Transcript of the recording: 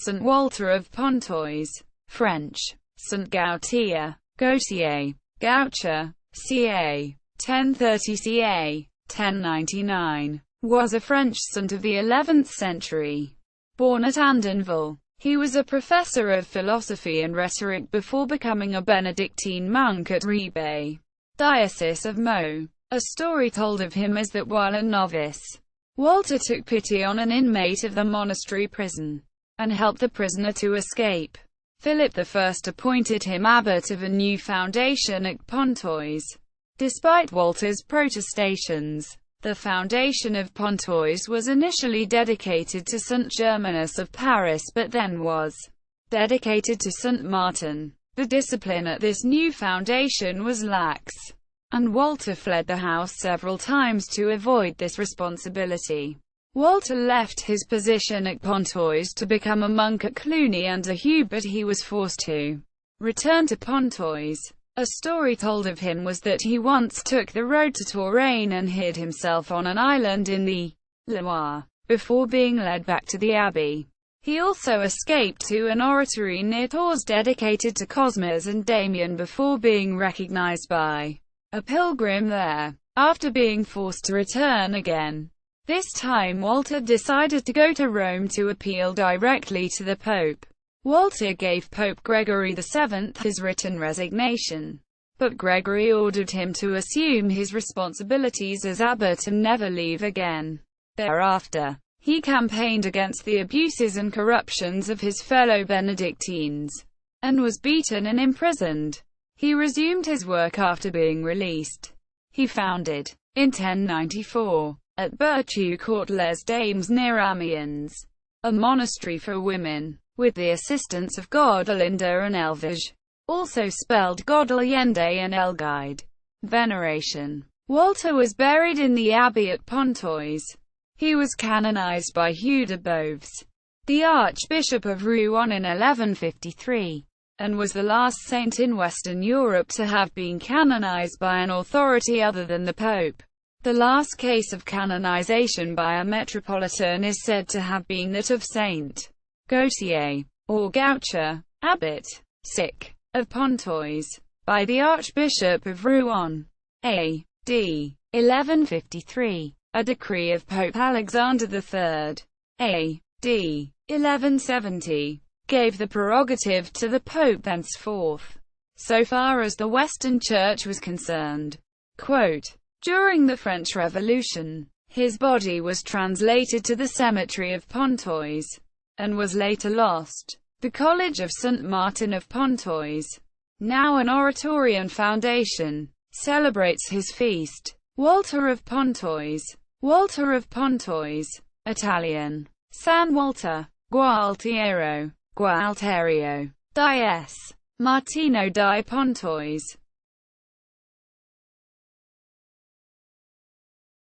Saint Walter of Pontoise, French, Saint Gautier, Gautier, Gaucher, ca. 1030 ca. 1099, was a French saint of the 11th century. Born at Andainville, he was a professor of philosophy and rhetoric before becoming a Benedictine monk at Rebais, diocese of Meaux. A story told of him is that while a novice, Walter took pity on an inmate of the monastery prison, and helped the prisoner to escape. Philip I appointed him abbot of a new foundation at Pontoise. Despite Walter's protestations, the foundation of Pontoise was initially dedicated to Saint Germanus of Paris but then was dedicated to Saint Martin. The discipline at this new foundation was lax, and Walter fled the house several times to avoid this responsibility. Walter left his position at Pontoise to become a monk at Cluny under Hugh, but he was forced to return to Pontoise. A story told of him was that he once took the road to Touraine and hid himself on an island in the Loire, before being led back to the abbey. He also escaped to an oratory near Tours dedicated to Cosmas and Damian before being recognized by a pilgrim there, after being forced to return again. This time Walter decided to go to Rome to appeal directly to the Pope. Walter gave Pope Gregory VII his written resignation, but Gregory ordered him to assume his responsibilities as abbot and never leave again. Thereafter, he campaigned against the abuses and corruptions of his fellow Benedictines, and was beaten and imprisoned. He resumed his work after being released. He founded, in 1094, at Berthieu-Court-les-Dames near Amiens, a monastery for women, with the assistance of Godelinda and Elvige, also spelled Godeliende and Elguide. Veneration. Walter was buried in the abbey at Pontoise. He was canonized by Hugh de Beauvais, the Archbishop of Rouen in 1153, and was the last saint in Western Europe to have been canonized by an authority other than the Pope. The last case of canonization by a metropolitan is said to have been that of Saint Gautier, or Gaucher, abbot, of Pontoise, by the Archbishop of Rouen. A.D. 1153, a decree of Pope Alexander III, A.D. 1170, gave the prerogative to the Pope thenceforth, so far as the Western Church was concerned. Quote, during the French Revolution, his body was translated to the cemetery of Pontoise, and was later lost. The College of Saint Martin of Pontoise, now an oratory and foundation, celebrates his feast. Walter of Pontoise. Walter of Pontoise, Italian, San Walter, Gualtiero, Gualterio, Dies, Martino di Pontoise.